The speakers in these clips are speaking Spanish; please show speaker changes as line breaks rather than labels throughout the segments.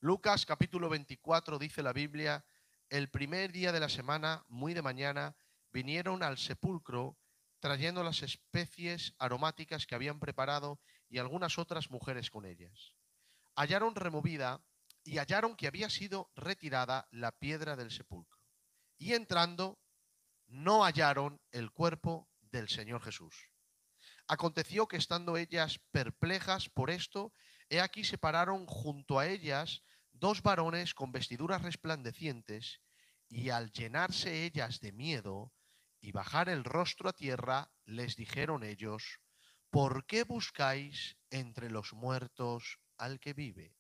Lucas capítulo 24 dice la Biblia: el primer día de la semana, muy de mañana, vinieron al sepulcro trayendo las especies aromáticas que habían preparado y algunas otras mujeres con ellas. Hallaron removida y hallaron que había sido retirada la piedra del sepulcro. Y entrando, no hallaron el cuerpo del Señor Jesús. Aconteció que estando ellas perplejas por esto, he aquí se pararon junto a ellas dos varones con vestiduras resplandecientes, y al llenarse ellas de miedo y bajar el rostro a tierra, les dijeron ellos: ¿por qué buscáis entre los muertos al que vive?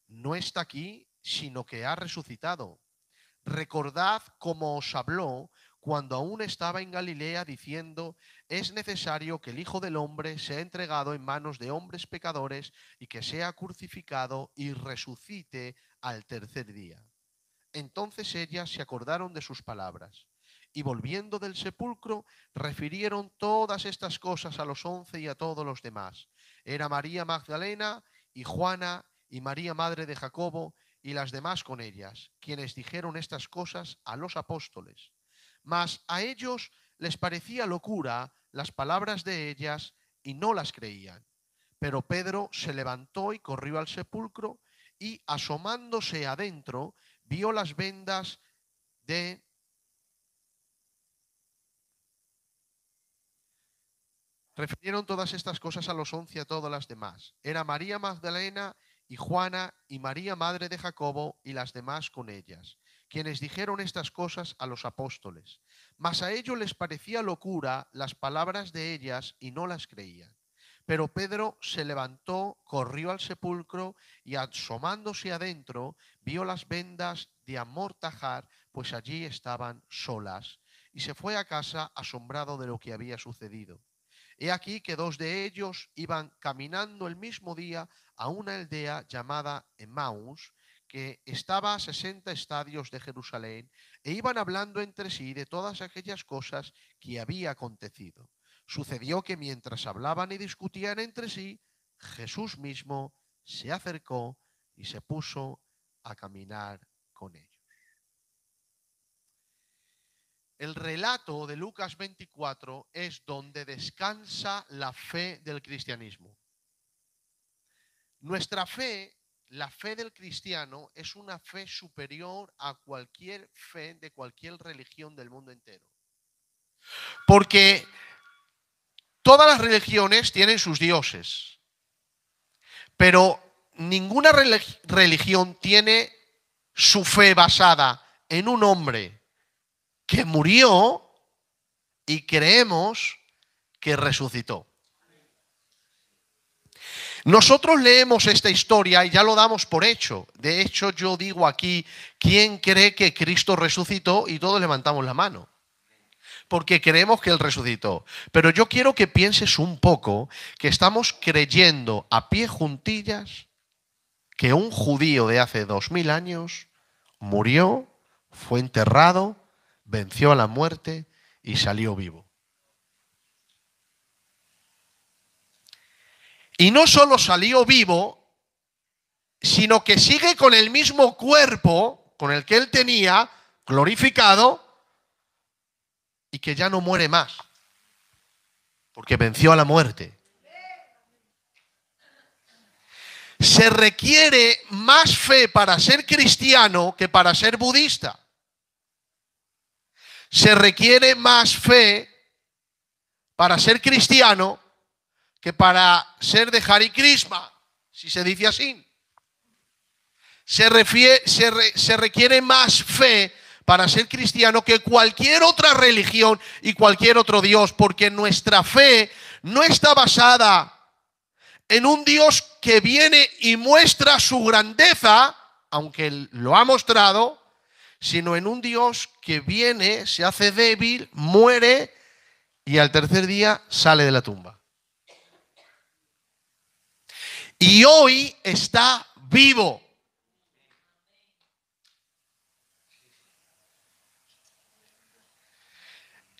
No está aquí, sino que ha resucitado. Recordad cómo os habló cuando aún estaba en Galilea, diciendo: es necesario que el Hijo del Hombre sea entregado en manos de hombres pecadores y que sea crucificado y resucite al tercer día. Entonces ellas se acordaron de sus palabras y, volviendo del sepulcro, refirieron todas estas cosas a los 11 y a todos los demás. Era María Magdalena y Juana y María madre de Jacobo y las demás con ellas, quienes dijeron estas cosas a los apóstoles. Mas a ellos les parecía locura las palabras de ellas y no las creían. Pero Pedro se levantó y corrió al sepulcro y, asomándose adentro, vio las vendas de... Refirieron todas estas cosas a los 11 y a todas las demás. Era María Magdalena y Juana y María madre de Jacobo y las demás con ellas, quienes dijeron estas cosas a los apóstoles. Mas a ellos les parecía locura las palabras de ellas y no las creían. Pero Pedro se levantó, corrió al sepulcro y, asomándose adentro, vio las vendas de amortajar, pues allí estaban solas, y se fue a casa asombrado de lo que había sucedido. He aquí que dos de ellos iban caminando el mismo día a una aldea llamada Emaús, que estaba a 60 estadios de Jerusalén, e iban hablando entre sí de todas aquellas cosas que había acontecido. Sucedió que mientras hablaban y discutían entre sí, Jesús mismo se acercó y se puso a caminar con ellos. El relato de Lucas 24 es donde descansa la fe del cristianismo. Nuestra fe, la fe del cristiano, es una fe superior a cualquier fe de cualquier religión del mundo entero. Porque todas las religiones tienen sus dioses, pero ninguna religión tiene su fe basada en un hombre que murió y creemos que resucitó. Nosotros leemos esta historia y ya lo damos por hecho. De hecho, yo digo aquí: ¿quién cree que Cristo resucitó? Y todos levantamos la mano, porque creemos que Él resucitó. Pero yo quiero que pienses un poco que estamos creyendo a pie juntillas que un judío de hace 2000 años murió, fue enterrado, venció a la muerte y salió vivo. Y no solo salió vivo, sino que sigue con el mismo cuerpo con el que él tenía, glorificado, y que ya no muere más, porque venció a la muerte. Se requiere más fe para ser cristiano que para ser budista. Se requiere más fe para ser cristiano que para ser de Hare Krishna, si se dice así. Se requiere más fe para ser cristiano que cualquier otra religión y cualquier otro Dios, porque nuestra fe no está basada en un Dios que viene y muestra su grandeza, aunque Él lo ha mostrado, sino en un Dios que viene, se hace débil, muere y al tercer día sale de la tumba. Y hoy está vivo.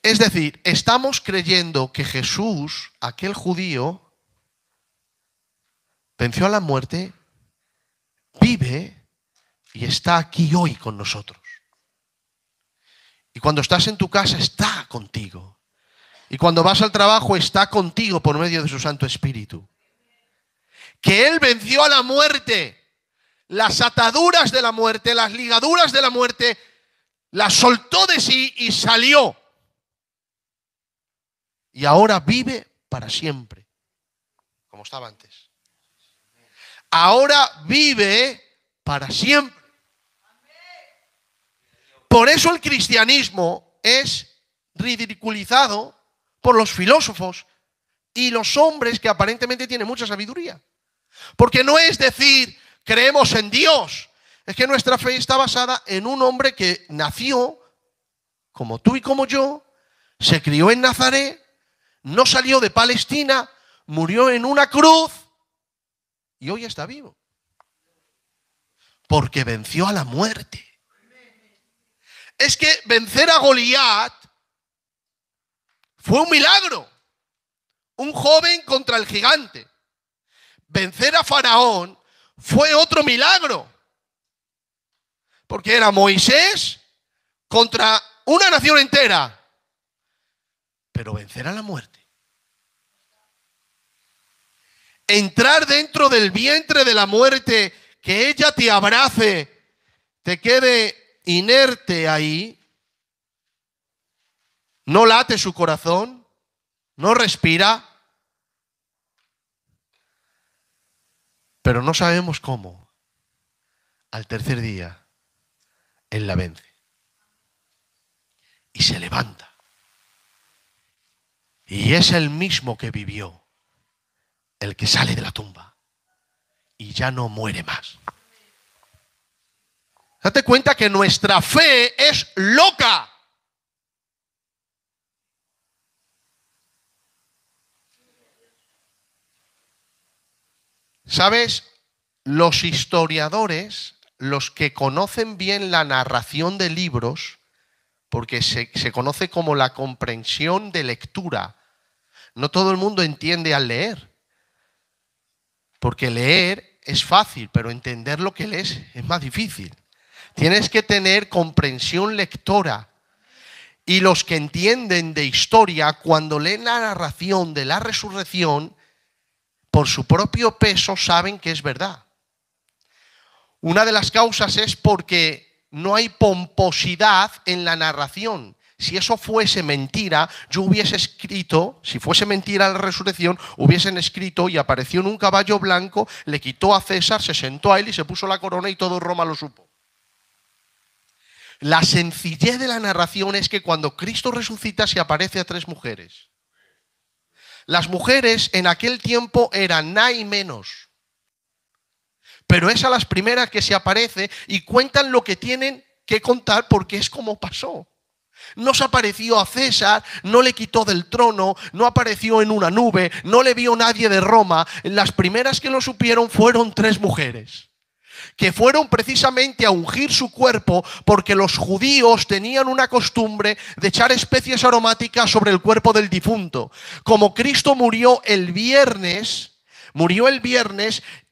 Es decir, estamos creyendo que Jesús, aquel judío, venció a la muerte, vive y está aquí hoy con nosotros. Y cuando estás en tu casa está contigo. Y cuando vas al trabajo está contigo por medio de su Santo Espíritu. Que Él venció a la muerte, las ataduras de la muerte, las ligaduras de la muerte, las soltó de sí y salió. Y ahora vive para siempre, como estaba antes. Ahora vive para siempre. Por eso el cristianismo es ridiculizado por los filósofos y los hombres que aparentemente tienen mucha sabiduría. Porque no es decir, creemos en Dios. Es que nuestra fe está basada en un hombre que nació, como tú y como yo, se crió en Nazaret, no salió de Palestina, murió en una cruz y hoy está vivo. Porque venció a la muerte. Es que vencer a Goliat fue un milagro. Un joven contra el gigante. Vencer a Faraón fue otro milagro. Porque era Moisés contra una nación entera. Pero vencer a la muerte. Entrar dentro del vientre de la muerte, que ella te abrace, te quede inerte ahí, no late su corazón, no respira, pero no sabemos cómo. Al tercer día, Él la vence y se levanta. Y es el mismo que vivió, el que sale de la tumba y ya no muere más. Date cuenta que nuestra fe es loca. ¿Sabes? Los historiadores, los que conocen bien la narración de libros, porque se conoce como la comprensión de lectura. No todo el mundo entiende al leer. Porque leer es fácil, pero entender lo que lees es más difícil. Tienes que tener comprensión lectora. Y los que entienden de historia, cuando leen la narración de la resurrección, por su propio peso saben que es verdad. Una de las causas es porque no hay pomposidad en la narración. Si eso fuese mentira, yo hubiese escrito, si fuese mentira la resurrección, hubiesen escrito y apareció en un caballo blanco, le quitó a César, se sentó a él y se puso la corona y todo Roma lo supo. La sencillez de la narración es que cuando Cristo resucita se aparece a 3 mujeres. Las mujeres en aquel tiempo eran nada y menos. Pero es a las primeras que se aparece y cuentan lo que tienen que contar porque es como pasó. No se apareció a César, no le quitó del trono, no apareció en una nube, no le vio nadie de Roma. Las primeras que lo supieron fueron 3 mujeres. Que fueron precisamente a ungir su cuerpo porque los judíos tenían una costumbre de echar especies aromáticas sobre el cuerpo del difunto. Como Cristo murió el viernes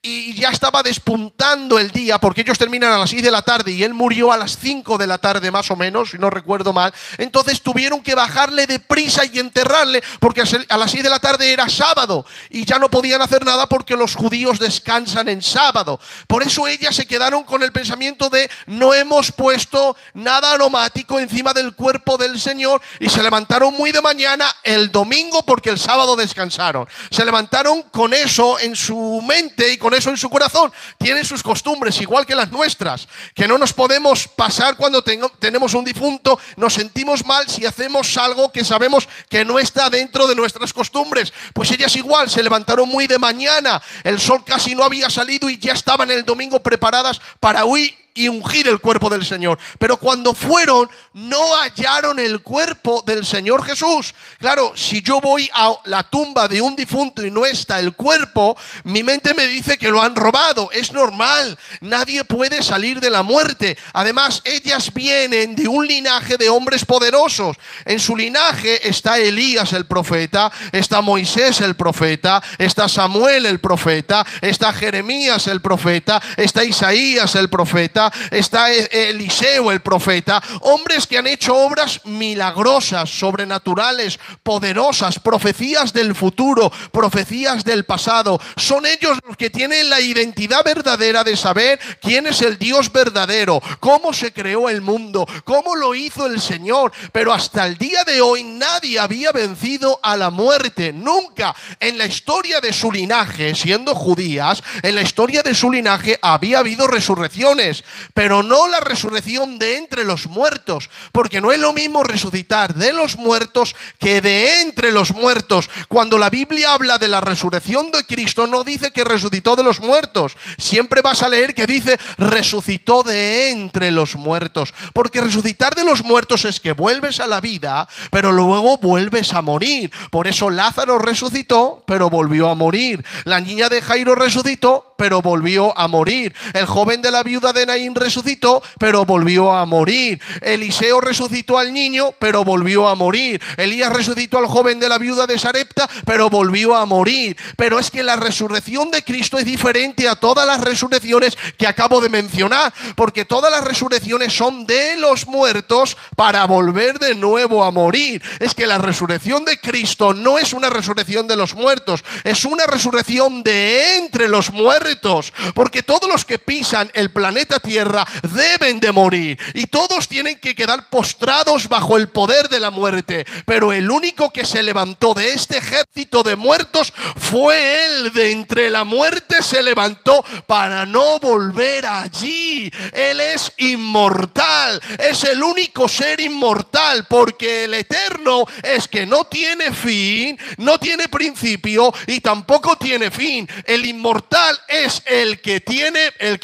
y ya estaba despuntando el día, porque ellos terminan a las 6 de la tarde y él murió a las 5 de la tarde más o menos, si no recuerdo mal. Entonces tuvieron que bajarle deprisa y enterrarle, porque a las 6 de la tarde era sábado y ya no podían hacer nada porque los judíos descansan en sábado. Por eso ellas se quedaron con el pensamiento de no hemos puesto nada aromático encima del cuerpo del Señor, y se levantaron muy de mañana el domingo porque el sábado descansaron. Se levantaron con eso en su mente y con eso en su corazón. Tienen sus costumbres igual que las nuestras, que no nos podemos pasar cuando tenemos un difunto. Nos sentimos mal si hacemos algo que sabemos que no está dentro de nuestras costumbres. Pues ellas igual se levantaron muy de mañana, el sol casi no había salido y ya estaban el domingo preparadas para huir y ungir el cuerpo del Señor. Pero cuando fueron, no hallaron el cuerpo del Señor Jesús. Claro, si yo voy a la tumba de un difunto y no está el cuerpo, mi mente me dice que lo han robado. Es normal, nadie puede salir de la muerte. Además, ellas vienen de un linaje de hombres poderosos. En su linaje está Elías el profeta, está Moisés el profeta, está Samuel el profeta, está Jeremías el profeta, está Isaías el profeta, está Eliseo el profeta. Hombres que han hecho obras milagrosas, sobrenaturales, poderosas, profecías del futuro, profecías del pasado. Son ellos los que tienen la identidad verdadera de saber quién es el Dios verdadero, cómo se creó el mundo, cómo lo hizo el Señor. Pero hasta el día de hoy nadie había vencido a la muerte. Nunca en la historia de su linaje, siendo judías, en la historia de su linaje había habido resurrecciones, pero no la resurrección de entre los muertos, porque no es lo mismo resucitar de los muertos que de entre los muertos. Cuando la Biblia habla de la resurrección de Cristo, no dice que resucitó de los muertos, siempre vas a leer que dice resucitó de entre los muertos, porque resucitar de los muertos es que vuelves a la vida, pero luego vuelves a morir. Por eso Lázaro resucitó, pero volvió a morir. La niña de Jairo resucitó, pero volvió a morir. El joven de la viuda de Naín resucitó, pero volvió a morir. Eliseo resucitó al niño, pero volvió a morir. Elías resucitó al joven de la viuda de Sarepta, pero volvió a morir. Pero es que la resurrección de Cristo es diferente a todas las resurrecciones que acabo de mencionar, porque todas las resurrecciones son de los muertos para volver de nuevo a morir. Es que la resurrección de Cristo no es una resurrección de los muertos, es una resurrección de entre los muertos, porque todos los que pisan el planeta Tierra deben de morir y todos tienen que quedar postrados bajo el poder de la muerte. Pero el único que se levantó de este ejército de muertos fue Él. De entre la muerte se levantó para no volver allí. Él es inmortal, es el único ser inmortal, porque el eterno es que no tiene fin, no tiene principio y tampoco tiene fin. El inmortal es el que tiene, el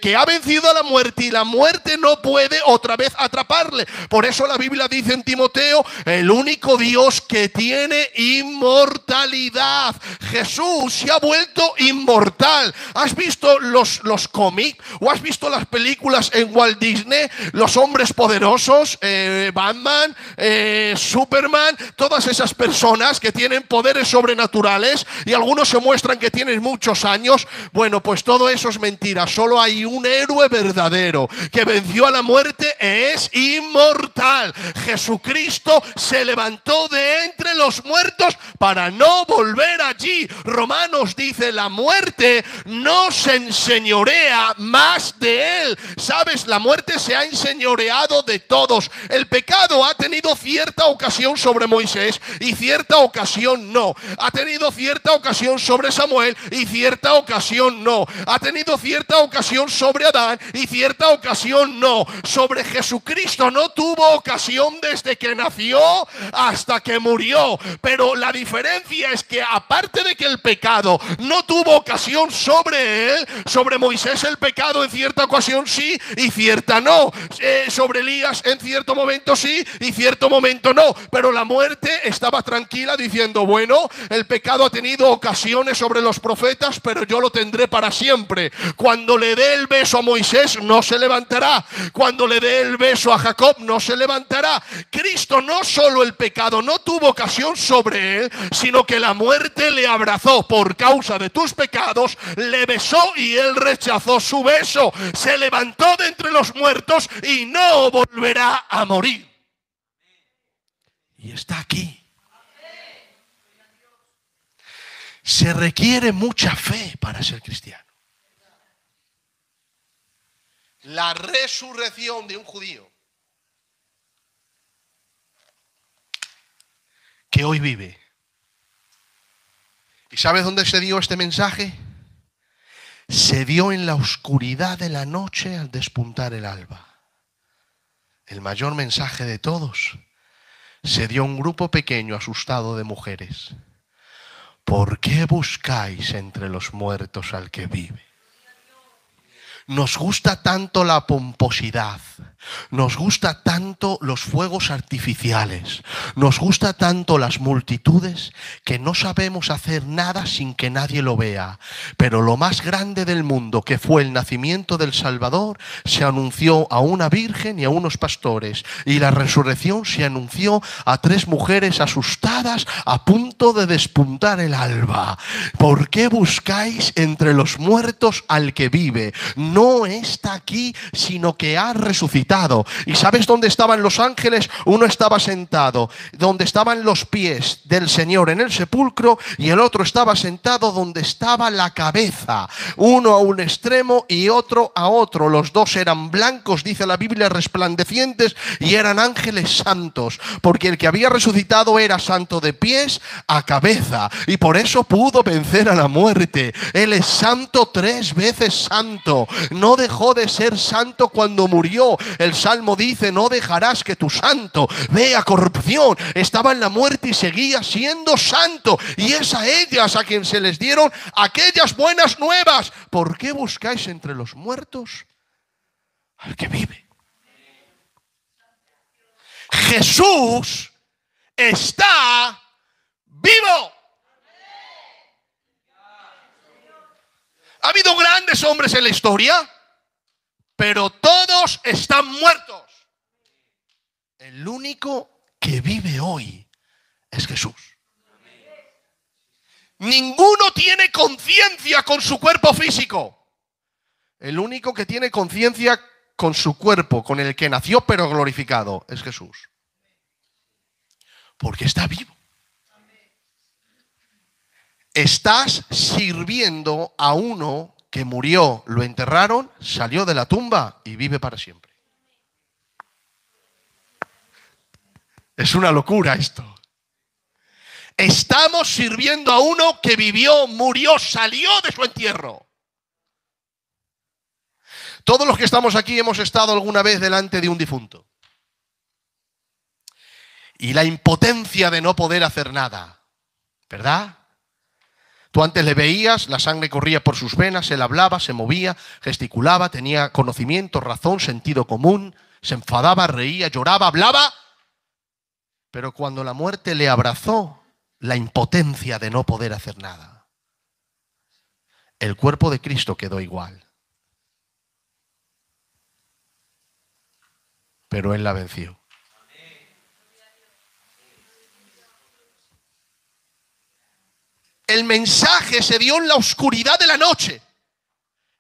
que ha vencido a la muerte, y la muerte no puede otra vez atraparle. Por eso la Biblia dice en Timoteo, el único Dios que tiene inmortalidad. Jesús se ha vuelto inmortal. ¿Has visto los cómics o has visto las películas en Walt Disney? Los hombres poderosos, Batman, Superman, todas esas personas que tienen poderes sobrenaturales, y algunos se muestran que tienen muchos años. Bueno, pues todo eso es mentira. Solo hay un héroe verdadero que venció a la muerte, es inmortal. Jesucristo se levantó de entre los muertos para no volver allí. Romanos dice, la muerte no se enseñorea más de él. ¿Sabes? La muerte se ha enseñoreado de todos. El pecado ha tenido cierta ocasión sobre Moisés y cierta ocasión no. Ha tenido cierta ocasión sobre Samuel y cierta ocasión no. Ha tenido cierta ocasión sobre Adán y cierta ocasión no. Sobre Jesucristo no tuvo ocasión desde que nació hasta que murió. Pero la diferencia es que, aparte de que el pecado no tuvo ocasión sobre él, sobre Moisés el pecado en cierta ocasión sí y cierta no. Sobre Elías en cierto momento sí y cierto momento no. Pero la muerte estaba tranquila diciendo, bueno, el pecado ha tenido ocasiones sobre los profetas, pero yo lo tendré para siempre. Cuando le dé el beso a Moisés no se levantará. Cuando le dé el beso a Jacob no se levantará. Cristo, no solo el pecado no tuvo ocasión sobre él, sino que la muerte le abrazó por causa de tus pecados, le besó y él rechazó su beso. Se levantó de entre los muertos y no volverá a morir. Y está aquí. Se requiere mucha fe para ser cristiano. La resurrección de un judío que hoy vive. ¿Y sabes dónde se dio este mensaje? Se dio en la oscuridad de la noche al despuntar el alba. El mayor mensaje de todos se dio a un grupo pequeño asustado de mujeres. ¿Por qué buscáis entre los muertos al que vive? Nos gusta tanto la pomposidad, nos gusta tanto los fuegos artificiales, nos gusta tanto las multitudes que no sabemos hacer nada sin que nadie lo vea. Pero lo más grande del mundo, que fue el nacimiento del Salvador, se anunció a una virgen y a unos pastores, y la resurrección se anunció a 3 mujeres asustadas a punto de despuntar el alba. ¿Por qué buscáis entre los muertos al que vive? No está aquí, sino que ha resucitado. ¿Y sabes dónde estaban los ángeles? Uno estaba sentado donde estaban los pies del Señor en el sepulcro, y el otro estaba sentado donde estaba la cabeza, uno a un extremo y otro a otro. Los dos eran blancos, dice la Biblia, resplandecientes, y eran ángeles santos, porque el que había resucitado era santo de pies a cabeza, y por eso pudo vencer a la muerte. Él es santo, 3 veces santo. No dejó de ser santo cuando murió. El Salmo dice: no dejarás que tu santo vea corrupción. Estaba en la muerte y seguía siendo santo, y es a ellas a quien se les dieron aquellas buenas nuevas. ¿Por qué buscáis entre los muertos al que vive? Jesús está vivo. Ha habido grandes hombres en la historia, pero todos están muertos. El único que vive hoy es Jesús. Ninguno tiene conciencia con su cuerpo físico. El único que tiene conciencia con su cuerpo, con el que nació pero glorificado, es Jesús. Porque está vivo. Estás sirviendo a uno que murió, lo enterraron, salió de la tumba y vive para siempre. Es una locura esto. Estamos sirviendo a uno que vivió, murió, salió de su entierro. Todos los que estamos aquí hemos estado alguna vez delante de un difunto. Y la impotencia de no poder hacer nada, ¿verdad? Tú antes le veías, la sangre corría por sus venas, él hablaba, se movía, gesticulaba, tenía conocimiento, razón, sentido común, se enfadaba, reía, lloraba, hablaba. Pero cuando la muerte le abrazó, la impotencia de no poder hacer nada, el cuerpo de Cristo quedó igual. Pero Él la venció. El mensaje se dio en la oscuridad de la noche.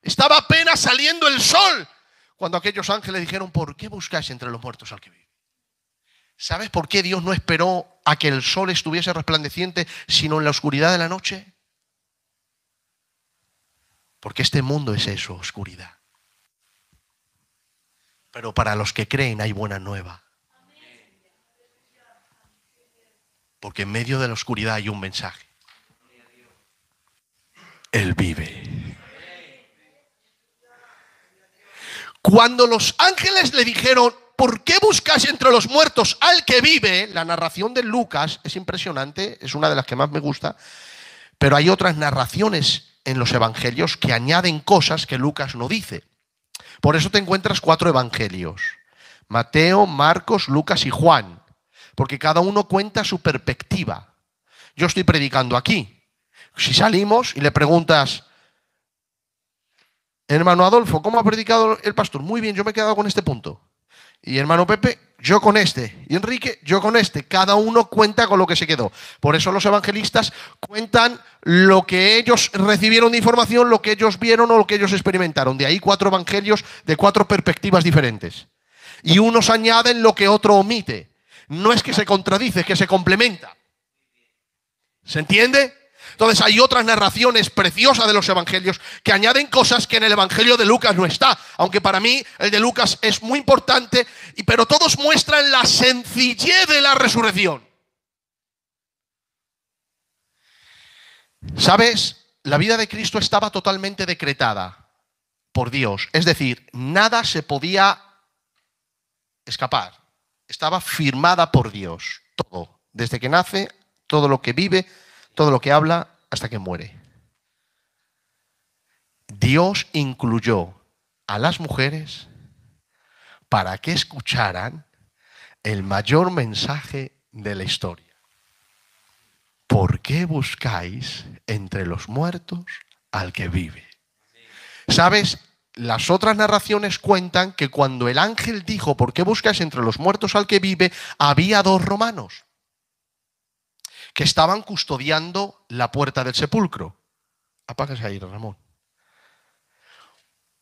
Estaba apenas saliendo el sol cuando aquellos ángeles dijeron: ¿por qué buscáis entre los muertos al que vive? ¿Sabes por qué Dios no esperó a que el sol estuviese resplandeciente, sino en la oscuridad de la noche? Porque este mundo es eso, oscuridad. Pero para los que creen hay buena nueva. Porque en medio de la oscuridad hay un mensaje. Él vive. Cuando los ángeles le dijeron: ¿por qué buscas entre los muertos al que vive? La narración de Lucas es impresionante, es una de las que más me gusta, pero hay otras narraciones en los evangelios que añaden cosas que Lucas no dice. Por eso te encuentras 4 evangelios: Mateo, Marcos, Lucas y Juan, porque cada uno cuenta su perspectiva. Yo estoy predicando aquí. Si salimos y le preguntas: hermano Adolfo, ¿cómo ha predicado el pastor? Muy bien, yo me he quedado con este punto. Y hermano Pepe, yo con este. Y Enrique, yo con este. Cada uno cuenta con lo que se quedó. Por eso los evangelistas cuentan lo que ellos recibieron de información, lo que ellos vieron o lo que ellos experimentaron. De ahí 4 evangelios de 4 perspectivas diferentes. Y unos añaden lo que otro omite. No es que se contradice, es que se complementa. ¿Se entiende? Entonces hay otras narraciones preciosas de los evangelios que añaden cosas que en el evangelio de Lucas no está. Aunque para mí el de Lucas es muy importante, pero todos muestran la sencillez de la resurrección. ¿Sabes? La vida de Cristo estaba totalmente decretada por Dios. Es decir, nada se podía escapar. Estaba firmada por Dios. Todo. Desde que nace, todo lo que vive, todo lo que habla, hasta que muere. Dios incluyó a las mujeres para que escucharan el mayor mensaje de la historia. ¿Por qué buscáis entre los muertos al que vive? ¿Sabes? Las otras narraciones cuentan que cuando el ángel dijo ¿por qué buscáis entre los muertos al que vive? Había 2 romanos que estaban custodiando la puerta del sepulcro. Apágase ahí, Ramón.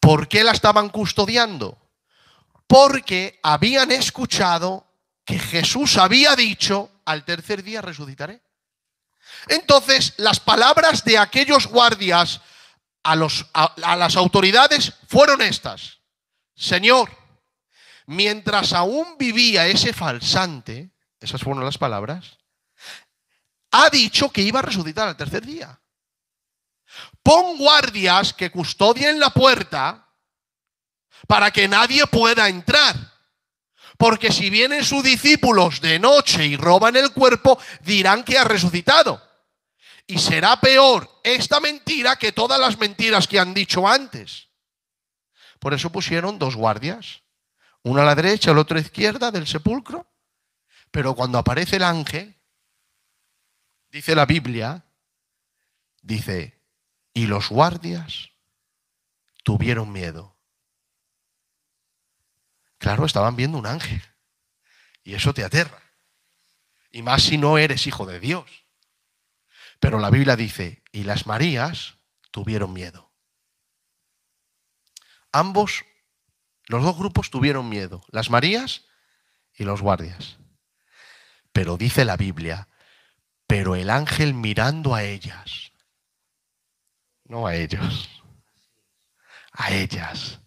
¿Por qué la estaban custodiando? Porque habían escuchado que Jesús había dicho al tercer día resucitaré. Entonces, las palabras de aquellos guardias a las autoridades fueron estas: Señor, mientras aún vivía ese falsante, esas fueron las palabras, ha dicho que iba a resucitar al tercer día. Pon guardias que custodien la puerta para que nadie pueda entrar. Porque si vienen sus discípulos de noche y roban el cuerpo, dirán que ha resucitado. Y será peor esta mentira que todas las mentiras que han dicho antes. Por eso pusieron 2 guardias, uno a la derecha, el otro a la izquierda del sepulcro. Pero cuando aparece el ángel, dice la Biblia, dice, y los guardias tuvieron miedo. Claro, estaban viendo un ángel. Y eso te aterra. Y más si no eres hijo de Dios. Pero la Biblia dice, y las Marías tuvieron miedo. Ambos, los 2 grupos tuvieron miedo. Las Marías y los guardias. Pero dice la Biblia, pero el ángel mirando a ellas, no a ellos, a ellas,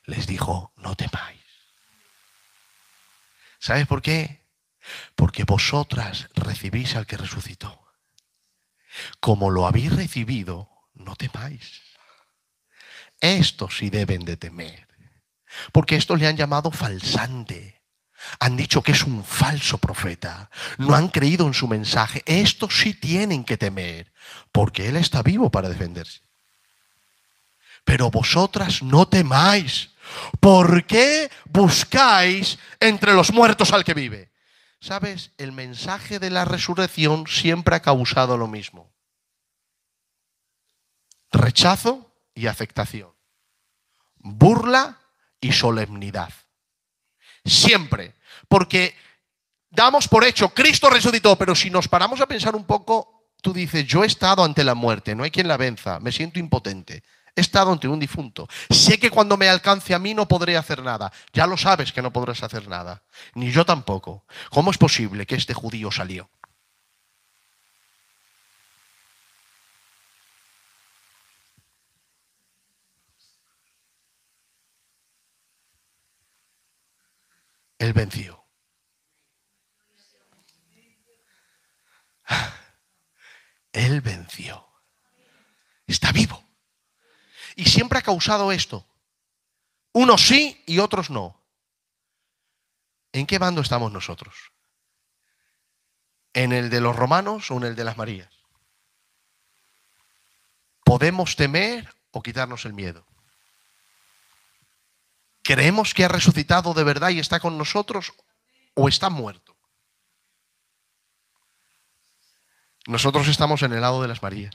les dijo, no temáis. ¿Sabes por qué? Porque vosotras recibís al que resucitó. Como lo habéis recibido, no temáis. Estos sí deben de temer. Porque estos le han llamado falsante. Han dicho que es un falso profeta. No han creído en su mensaje. Estos sí tienen que temer. Porque él está vivo para defenderse. Pero vosotras no temáis. ¿Por qué buscáis entre los muertos al que vive? ¿Sabes? El mensaje de la resurrección siempre ha causado lo mismo. Rechazo y aceptación. Burla y solemnidad. Siempre. Porque damos por hecho, Cristo resucitó, pero si nos paramos a pensar un poco, tú dices, yo he estado ante la muerte, no hay quien la venza, me siento impotente. He estado ante un difunto. Sé que cuando me alcance a mí no podré hacer nada. Ya lo sabes que no podrás hacer nada. Ni yo tampoco. ¿Cómo es posible que este judío salió? Él venció. Él venció. Está vivo. Y siempre ha causado esto. Unos sí y otros no. ¿En qué bando estamos nosotros? ¿En el de los romanos o en el de las Marías? ¿Podemos temer o quitarnos el miedo? ¿Creemos que ha resucitado de verdad y está con nosotros o está muerto? Nosotros estamos en el lado de las Marías.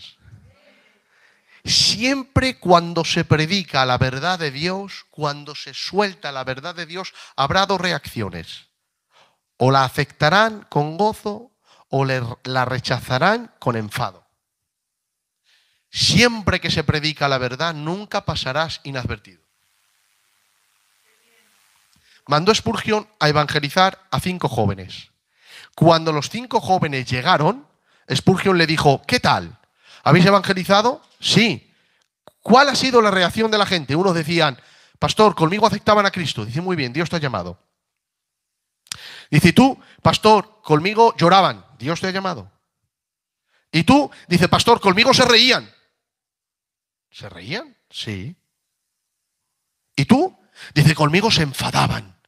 Siempre cuando se predica la verdad de Dios, cuando se suelta la verdad de Dios, habrá 2 reacciones. O la aceptarán con gozo o la rechazarán con enfado. Siempre que se predica la verdad, nunca pasarás inadvertido. Mandó Spurgeon a evangelizar a 5 jóvenes. Cuando los 5 jóvenes llegaron, Spurgeon le dijo, ¿qué tal? ¿Habéis evangelizado? Sí. ¿Cuál ha sido la reacción de la gente? Unos decían, pastor, conmigo aceptaban a Cristo. Dice, muy bien, Dios te ha llamado. Dice, tú, pastor, conmigo lloraban. Dios te ha llamado. Y tú, dice, pastor, conmigo se reían. ¿Se reían? Sí. ¿Y tú? Dice, conmigo se enfadaban.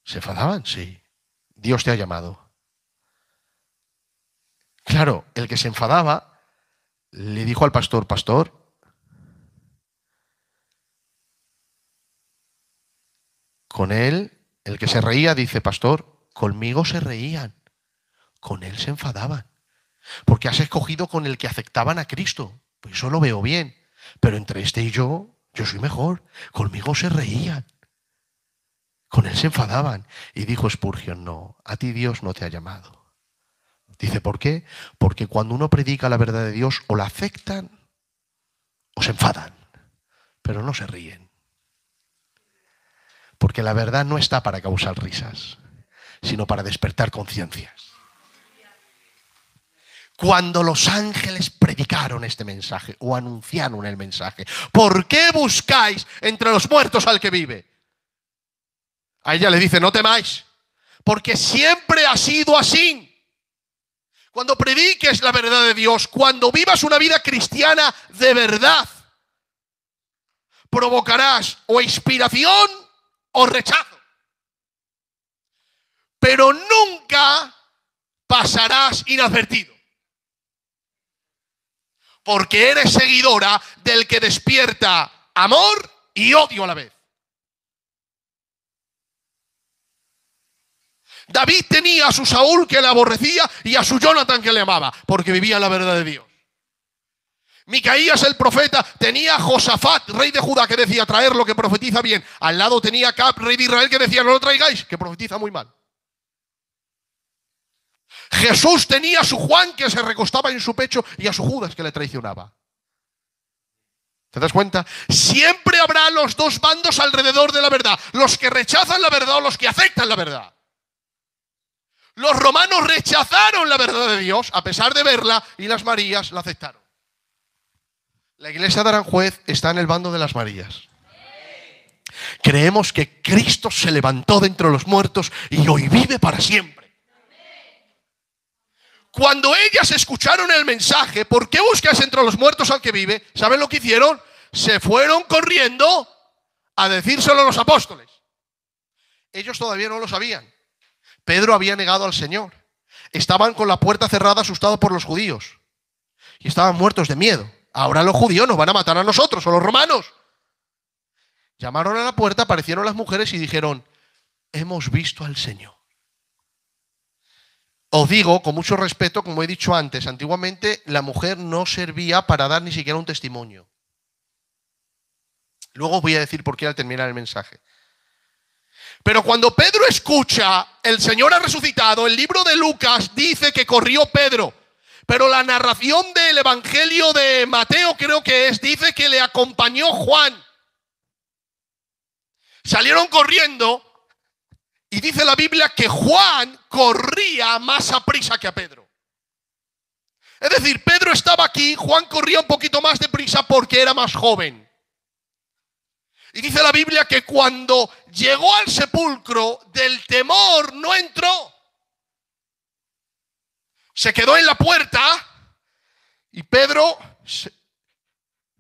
¿Se enfadaban? Sí. Dios te ha llamado. Claro, el que se enfadaba le dijo al pastor, pastor, Con él, el que se reía, dice pastor, conmigo se reían, con él se enfadaban. Porque has escogido con el que aceptaban a Cristo. Pues eso lo veo bien. Pero entre este y yo soy mejor. Conmigo se reían. Con él se enfadaban. Y dijo Spurgeon, no, a ti Dios no te ha llamado. Dice, ¿por qué? Porque cuando uno predica la verdad de Dios, o la aceptan o se enfadan. Pero no se ríen. Porque la verdad no está para causar risas, sino para despertar conciencias. Cuando los ángeles predicaron este mensaje o anunciaron el mensaje, ¿por qué buscáis entre los muertos al que vive? A ella le dice, no temáis, porque siempre ha sido así. Cuando prediques la verdad de Dios, cuando vivas una vida cristiana de verdad, provocarás o inspiración o rechazo. Pero nunca pasarás inadvertido. Porque eres seguidora del que despierta amor y odio a la vez. David tenía a su Saúl que le aborrecía y a su Jonathan que le amaba, porque vivía la verdad de Dios. Micaías el profeta tenía a Josafat, rey de Judá, que decía traer lo que profetiza bien. Al lado tenía a Acab, rey de Israel, que decía no lo traigáis, que profetiza muy mal. Jesús tenía a su Juan que se recostaba en su pecho y a su Judas que le traicionaba. ¿Te das cuenta? Siempre habrá los dos bandos alrededor de la verdad. Los que rechazan la verdad o los que aceptan la verdad. Los romanos rechazaron la verdad de Dios a pesar de verla y las Marías la aceptaron. La iglesia de Aranjuez está en el bando de las Marías. Creemos que Cristo se levantó de entre los muertos y hoy vive para siempre. Cuando ellas escucharon el mensaje, ¿por qué buscas entre los muertos al que vive? ¿Saben lo que hicieron? Se fueron corriendo a decírselo a los apóstoles. Ellos todavía no lo sabían. Pedro había negado al Señor. Estaban con la puerta cerrada asustados por los judíos. Y estaban muertos de miedo. Ahora los judíos nos van a matar a nosotros o los romanos. Llamaron a la puerta, aparecieron las mujeres y dijeron, hemos visto al Señor. Os digo, con mucho respeto, como he dicho antes, antiguamente la mujer no servía para dar ni siquiera un testimonio. Luego os voy a decir por qué al terminar el mensaje. Pero cuando Pedro escucha, el Señor ha resucitado, el libro de Lucas dice que corrió Pedro. Pero la narración del Evangelio de Mateo, creo que es, dice que le acompañó Juan. Salieron corriendo. Y dice la Biblia que Juan corría más a prisa que a Pedro. Es decir, Pedro estaba aquí, Juan corría un poquito más deprisa porque era más joven. Y dice la Biblia que cuando llegó al sepulcro, del temor no entró. Se quedó en la puerta y Pedro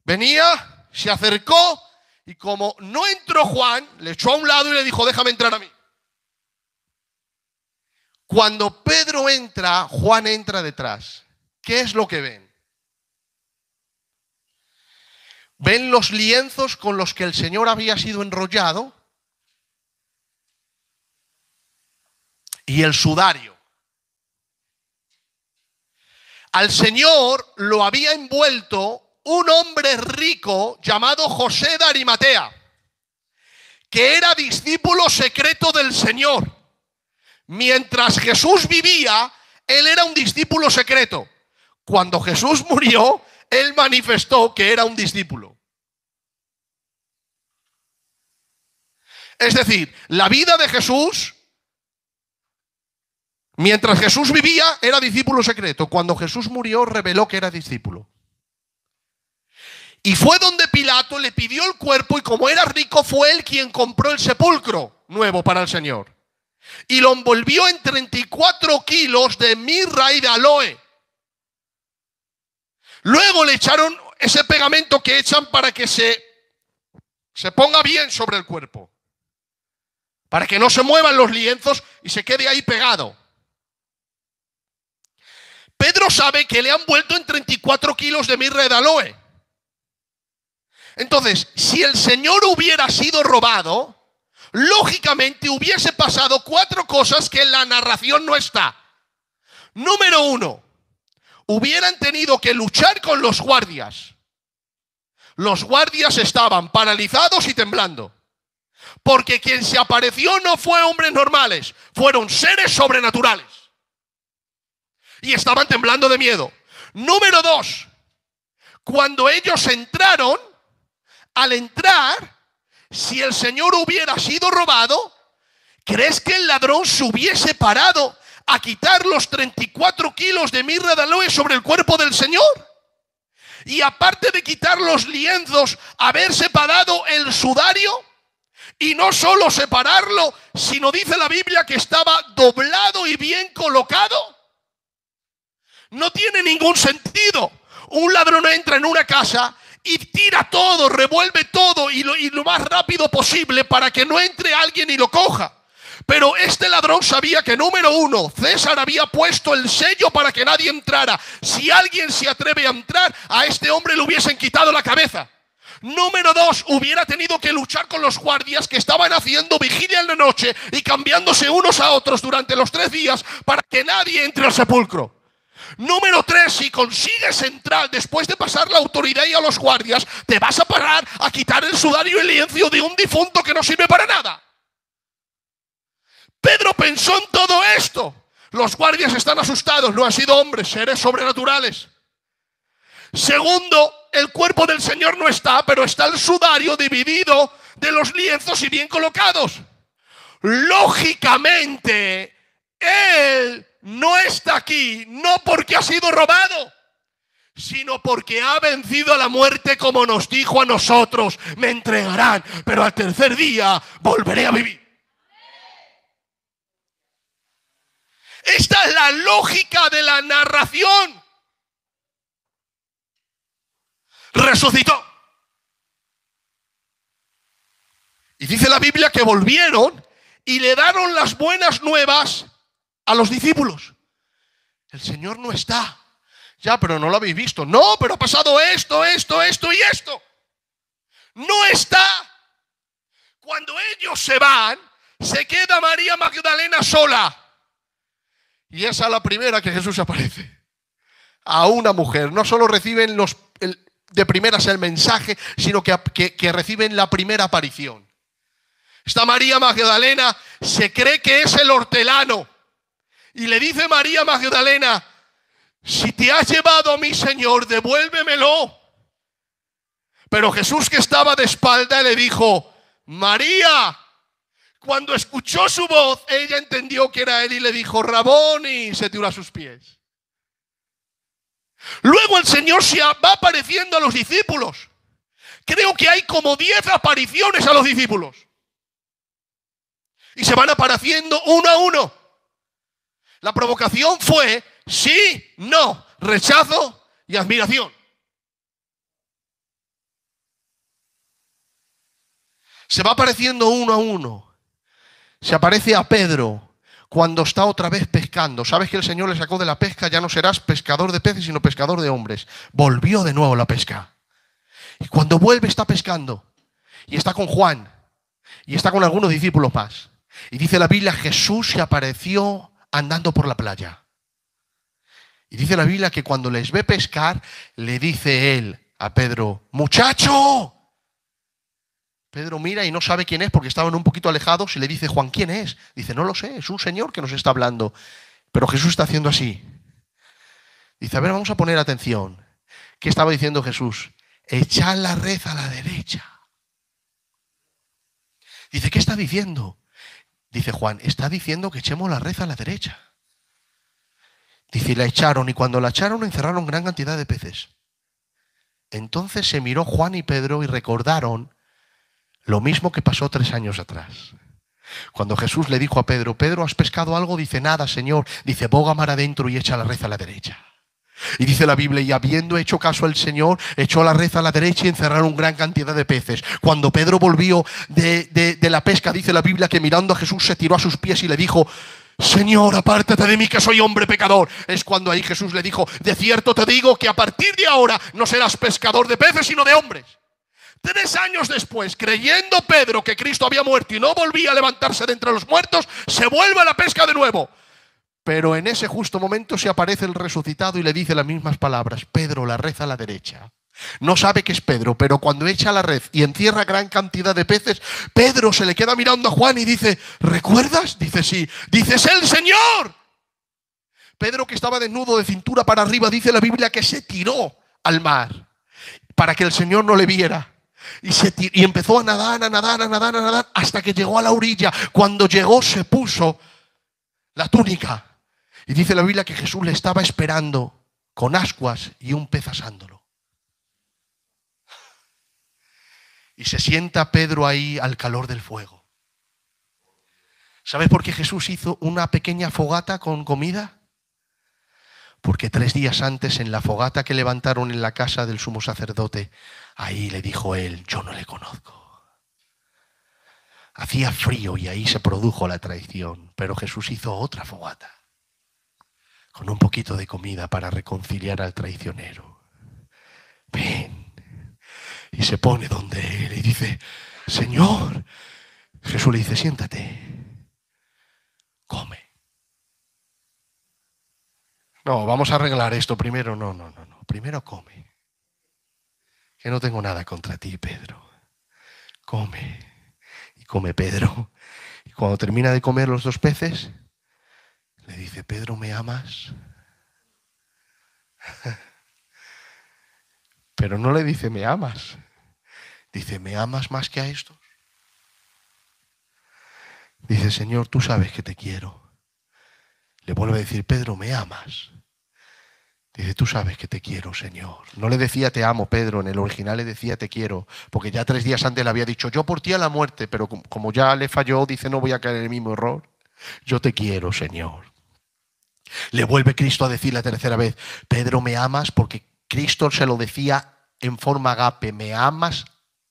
venía, se acercó y como no entró Juan, le echó a un lado y le dijo, déjame entrar a mí. Cuando Pedro entra, Juan entra detrás. ¿Qué es lo que ven? Ven los lienzos con los que el Señor había sido enrollado y el sudario. Al Señor lo había envuelto un hombre rico llamado José de Arimatea, que era discípulo secreto del Señor. Mientras Jesús vivía, él era un discípulo secreto. Cuando Jesús murió, él manifestó que era un discípulo. Es decir, la vida de Jesús, mientras Jesús vivía, era discípulo secreto. Cuando Jesús murió, reveló que era discípulo. Y fue donde Pilato le pidió el cuerpo y como era rico, fue él quien compró el sepulcro nuevo para el Señor. Y lo envolvió en 34 kilos de mirra y de aloe. Luego le echaron ese pegamento que echan para que se ponga bien sobre el cuerpo. Para que no se muevan los lienzos y se quede ahí pegado. Pedro sabe que le han vuelto en 34 kilos de mirra y de aloe. Entonces, si el Señor hubiera sido robado, lógicamente hubiese pasado 4 cosas que en la narración no está. Número 1, hubieran tenido que luchar con los guardias. Los guardias estaban paralizados y temblando. Porque quien se apareció no fue hombres normales, fueron seres sobrenaturales. Y estaban temblando de miedo. Número 2, cuando ellos entraron, al entrar, si el Señor hubiera sido robado, ¿crees que el ladrón se hubiese parado a quitar los 34 kilos de mirra de aloe sobre el cuerpo del Señor? Y aparte de quitar los lienzos, haber separado el sudario. Y no solo separarlo, sino dice la Biblia que estaba doblado y bien colocado. No tiene ningún sentido. Un ladrón entra en una casa y tira todo, revuelve todo y lo más rápido posible para que no entre alguien y lo coja. Pero este ladrón sabía que, número 1, César había puesto el sello para que nadie entrara. Si alguien se atreve a entrar, a este hombre le hubiesen quitado la cabeza. Número 2, hubiera tenido que luchar con los guardias que estaban haciendo vigilia en la noche y cambiándose unos a otros durante los 3 días para que nadie entre al sepulcro. Número 3, si consigues entrar después de pasar la autoridad y a los guardias, te vas a parar a quitar el sudario y el lienzo de un difunto que no sirve para nada. Pedro pensó en todo esto. Los guardias están asustados, no han sido hombres, seres sobrenaturales. Segundo, el cuerpo del Señor no está, pero está el sudario dividido de los lienzos y bien colocados. Lógicamente, Él no está aquí, no porque ha sido robado, sino porque ha vencido a la muerte, como nos dijo a nosotros: me entregarán, pero al tercer día volveré a vivir. Esta es la lógica de la narración. Resucitó. Y dice la Biblia que volvieron y le dieron las buenas nuevas a los discípulos. El Señor no está. Ya, pero no lo habéis visto. No, pero ha pasado esto, esto, esto y esto. No está. Cuando ellos se van, se queda María Magdalena sola. Y esa es la primera que Jesús aparece. A una mujer. No solo reciben de primeras el mensaje, sino que reciben la primera aparición. Esta María Magdalena se cree que es el hortelano. Y le dice María Magdalena: si te has llevado a mi Señor, devuélvemelo. Pero Jesús, que estaba de espalda, le dijo: María. Cuando escuchó su voz, ella entendió que era él y le dijo: Raboni, y se tiró a sus pies. Luego el Señor se va apareciendo a los discípulos. Creo que hay como 10 apariciones a los discípulos. Y se van apareciendo uno a uno. La provocación fue sí, no, rechazo y admiración. Se va apareciendo uno a uno. Se aparece a Pedro cuando está otra vez pescando. ¿Sabes que el Señor le sacó de la pesca? Ya no serás pescador de peces, sino pescador de hombres. Volvió de nuevo la pesca. Y cuando vuelve está pescando. Y está con Juan. Y está con algunos discípulos más. Y dice la Biblia: Jesús se apareció andando por la playa. Y dice la Biblia que cuando les ve pescar, le dice él a Pedro: ¡muchacho! Pedro mira y no sabe quién es porque estaban un poquito alejados y le dice: Juan, ¿quién es? Dice: no lo sé, es un señor que nos está hablando. Pero Jesús está haciendo así. Dice: a ver, vamos a poner atención. ¿Qué estaba diciendo Jesús? Echad la red a la derecha. Dice: ¿qué está diciendo? Dice Juan: está diciendo que echemos la red a la derecha. Dice: y la echaron, y cuando la echaron encerraron gran cantidad de peces. Entonces se miró Juan y Pedro y recordaron lo mismo que pasó 3 años atrás. Cuando Jesús le dijo a Pedro: Pedro, ¿has pescado algo? Dice: nada, Señor. Dice: boga mar adentro y echa la red a la derecha. Y dice la Biblia: y habiendo hecho caso al Señor, echó la red a la derecha y encerraron gran cantidad de peces. Cuando Pedro volvió de la pesca, dice la Biblia que mirando a Jesús se tiró a sus pies y le dijo: Señor, apártate de mí, que soy hombre pecador. Es cuando ahí Jesús le dijo: de cierto te digo que a partir de ahora no serás pescador de peces, sino de hombres. 3 años después, creyendo Pedro que Cristo había muerto y no volvía a levantarse de entre los muertos, se vuelve a la pesca de nuevo. Pero en ese justo momento se aparece el resucitado y le dice las mismas palabras: Pedro, la red a la derecha. No sabe que es Pedro, pero cuando echa la red y encierra gran cantidad de peces, Pedro se le queda mirando a Juan y dice: ¿recuerdas? Dice: sí. Dice: ¡es el Señor! Pedro, que estaba desnudo de cintura para arriba, dice la Biblia que se tiró al mar para que el Señor no le viera. Y empezó a nadar, a nadar, a nadar, a nadar, hasta que llegó a la orilla. Cuando llegó, se puso la túnica. Y dice la Biblia que Jesús le estaba esperando con ascuas y un pez asándolo. Y se sienta Pedro ahí al calor del fuego. ¿Sabes por qué Jesús hizo una pequeña fogata con comida? Porque 3 días antes, en la fogata que levantaron en la casa del sumo sacerdote, ahí le dijo él: yo no le conozco. Hacía frío y ahí se produjo la traición. Pero Jesús hizo otra fogata con un poquito de comida para reconciliar al traicionero. Ven. Y se pone donde él y dice: Señor. Jesús le dice: siéntate, come. No, vamos a arreglar esto primero. No. Primero come. Que no tengo nada contra ti, Pedro. Come. Y come Pedro. Y cuando termina de comer los 2 peces, le dice: Pedro, ¿me amas? Pero no le dice: ¿me amas? Dice: ¿me amas más que a estos? Dice: Señor, tú sabes que te quiero. Le vuelve a decir: Pedro, ¿me amas? Dice: tú sabes que te quiero, Señor. No le decía te amo, Pedro, en el original le decía te quiero, porque ya 3 días antes le había dicho: yo por ti a la muerte, pero como ya le falló, dice: no voy a caer en el mismo error. Yo te quiero, Señor. Le vuelve Cristo a decir la tercera vez: Pedro, ¿me amas? Porque Cristo se lo decía en forma agape. ¿Me amas?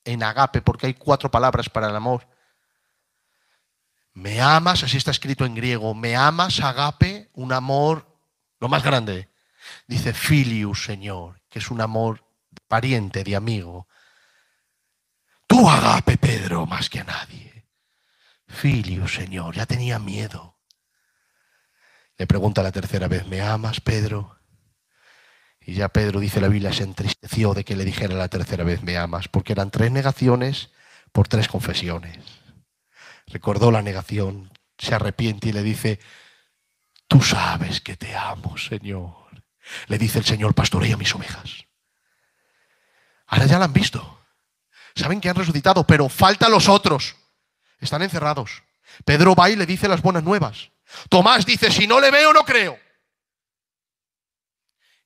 En agape, porque hay 4 palabras para el amor. Me amas, así está escrito en griego. Me amas, agape, un amor lo más grande. Dice filius, Señor, que es un amor pariente, de amigo. Tú, agape, Pedro, más que a nadie. Filius, Señor, ya tenía miedo. Le pregunta la tercera vez: ¿me amas, Pedro? Y ya Pedro, dice la Biblia, se entristeció de que le dijera la tercera vez: ¿me amas? Porque eran 3 negaciones por 3 confesiones. Recordó la negación, se arrepiente y le dice: tú sabes que te amo, Señor. Le dice el Señor: pastorea mis ovejas. Ahora ya la han visto. Saben que han resucitado, pero faltan los otros. Están encerrados. Pedro va y le dice las buenas nuevas. Tomás dice: si no le veo, no creo.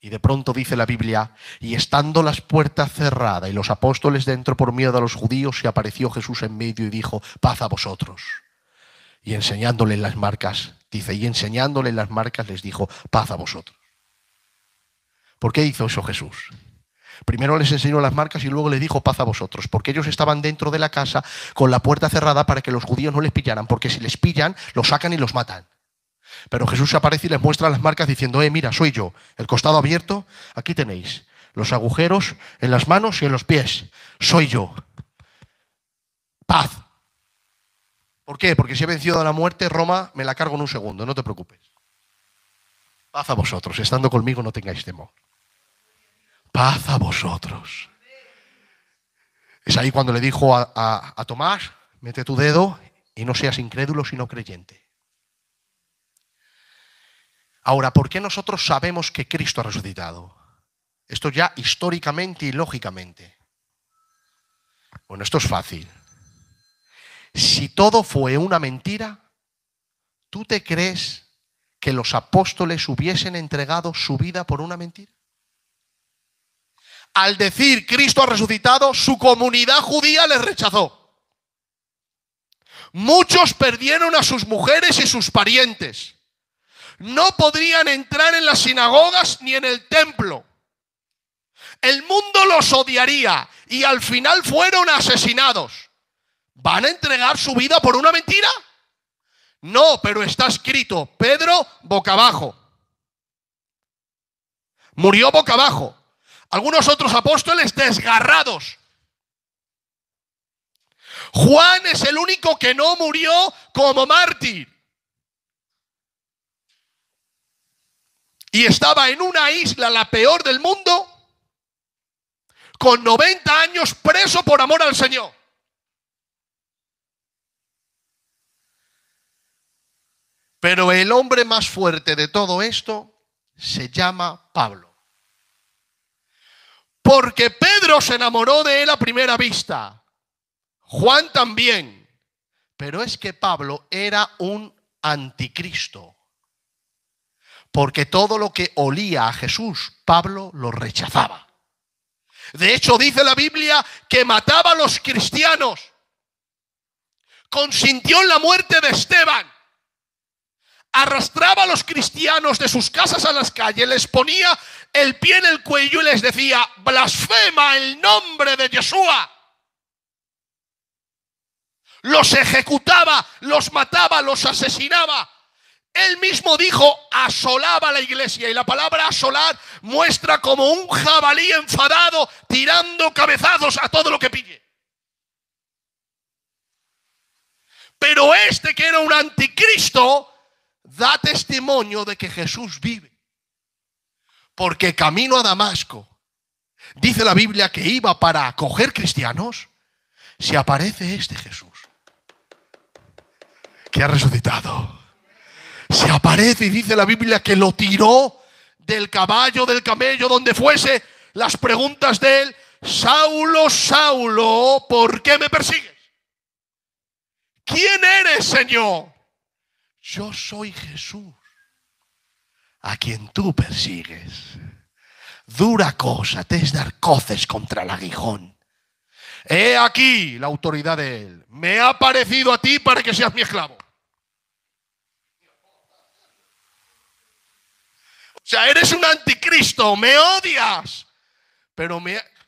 Y de pronto dice la Biblia: y estando las puertas cerradas y los apóstoles dentro por miedo a los judíos, se apareció Jesús en medio y dijo: paz a vosotros. Y enseñándole las marcas, dice, y enseñándole las marcas les dijo: paz a vosotros. ¿Por qué hizo eso Jesús? Primero les enseñó las marcas y luego les dijo: paz a vosotros. Porque ellos estaban dentro de la casa con la puerta cerrada para que los judíos no les pillaran, porque si les pillan, los sacan y los matan. Pero Jesús se aparece y les muestra las marcas diciendo: mira, soy yo. El costado abierto, aquí tenéis. Los agujeros en las manos y en los pies. Soy yo. Paz. ¿Por qué? Porque si he vencido a la muerte, Roma me la cargo en un segundo, no te preocupes. Paz a vosotros, estando conmigo no tengáis temor. Paz a vosotros. Es ahí cuando le dijo a Tomás: mete tu dedo y no seas incrédulo sino creyente. Ahora, ¿por qué nosotros sabemos que Cristo ha resucitado? Esto ya históricamente y lógicamente. Bueno, esto es fácil. Si todo fue una mentira, ¿tú te crees que los apóstoles hubiesen entregado su vida por una mentira? Al decir Cristo ha resucitado, su comunidad judía les rechazó. Muchos perdieron a sus mujeres y sus parientes. No podrían entrar en las sinagogas ni en el templo. El mundo los odiaría y al final fueron asesinados. ¿Van a entregar su vida por una mentira? No, pero está escrito: Pedro boca abajo. Murió boca abajo. Algunos otros apóstoles desgarrados. Juan es el único que no murió como mártir. Y estaba en una isla, la peor del mundo, con 90 años preso por amor al Señor. Pero el hombre más fuerte de todo esto se llama Pablo. Porque Pedro se enamoró de él a primera vista. Juan también. Pero es que Pablo era un anticristo. Porque todo lo que olía a Jesús, Pablo lo rechazaba. De hecho, dice la Biblia que mataba a los cristianos. Consintió en la muerte de Esteban. Arrastraba a los cristianos de sus casas a las calles, les ponía el pie en el cuello y les decía: blasfema el nombre de Yeshua. Los ejecutaba, los mataba, los asesinaba. Él mismo dijo, asolaba la iglesia. Y la palabra asolar muestra como un jabalí enfadado tirando cabezazos a todo lo que pille. Pero este, que era un anticristo, da testimonio de que Jesús vive. Porque camino a Damasco, dice la Biblia que iba para acoger cristianos, se aparece este Jesús, que ha resucitado. Se aparece y dice la Biblia que lo tiró del caballo, del camello, donde fuese. Las preguntas de él: Saulo, Saulo, ¿por qué me persigues? ¿Quién eres, Señor? Yo soy Jesús, a quien tú persigues. Dura cosa te es dar coces contra el aguijón. He aquí la autoridad de él. Me ha parecido a ti para que seas mi esclavo. O sea, eres un anticristo, me odias. Pero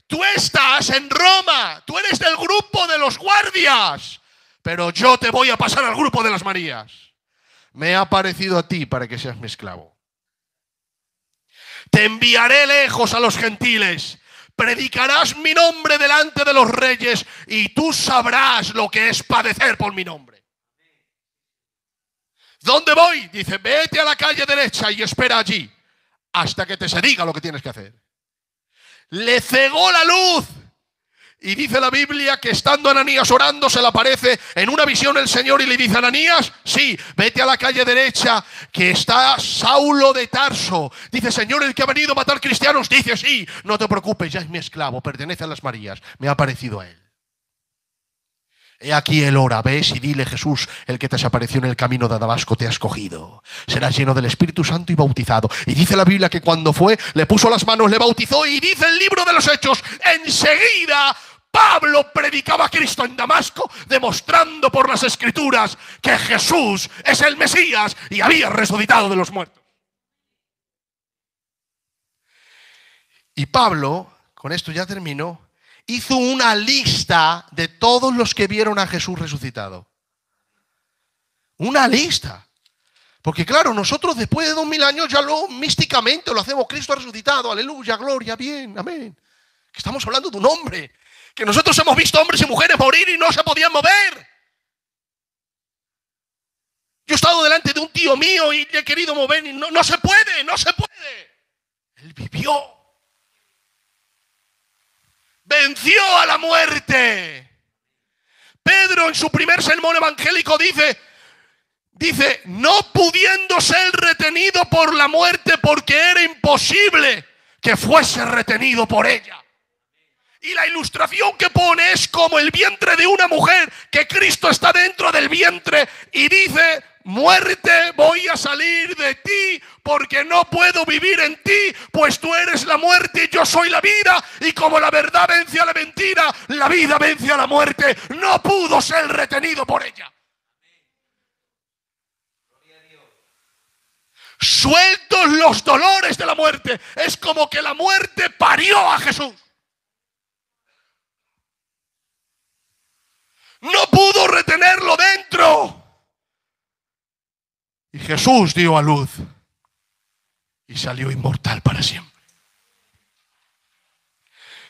tú estás en Roma, tú eres del grupo de los guardias. Pero yo te voy a pasar al grupo de las Marías. Me ha parecido a ti para que seas mi esclavo. Te enviaré lejos a los gentiles. Predicarás mi nombre delante de los reyes y tú sabrás lo que es padecer por mi nombre. ¿Dónde voy? Dice, vete a la calle derecha y espera allí hasta que te se diga lo que tienes que hacer. Le cegó la luz. Y dice la Biblia que estando Ananías orando, se le aparece en una visión el Señor y le dice: Ananías, sí, vete a la calle derecha, que está Saulo de Tarso. Dice: Señor, el que ha venido a matar cristianos. Dice: sí, no te preocupes, ya es mi esclavo, pertenece a las Marías, me ha parecido a él. He aquí él ora, ves, y dile: Jesús, el que te apareció en el camino de Damasco, te ha escogido. Serás lleno del Espíritu Santo y bautizado. Y dice la Biblia que cuando fue, le puso las manos, le bautizó. Y dice el libro de los Hechos, enseguida Pablo predicaba a Cristo en Damasco, demostrando por las Escrituras que Jesús es el Mesías y había resucitado de los muertos. Y Pablo, con esto ya termino, hizo una lista de todos los que vieron a Jesús resucitado. Una lista. Porque claro, nosotros después de 2000 años ya místicamente lo hacemos. Cristo ha resucitado, aleluya, gloria, bien, amén. Que estamos hablando de un hombre. Que nosotros hemos visto hombres y mujeres morir y no se podían mover. Yo he estado delante de un tío mío y he querido mover y no se puede, no se puede. Él vivió. Venció a la muerte. Pedro en su primer sermón evangélico dice, no pudiendo ser retenido por la muerte porque era imposible que fuese retenido por ella. Y la ilustración que pone es como el vientre de una mujer, que Cristo está dentro del vientre y dice: muerte, voy a salir de ti porque no puedo vivir en ti, pues tú eres la muerte y yo soy la vida. Y como la verdad vence a la mentira, la vida vence a la muerte. No pudo ser retenido por ella. Sueltos los dolores de la muerte. Es como que la muerte parió a Jesús. No pudo retenerlo dentro. Y Jesús dio a luz y salió inmortal para siempre.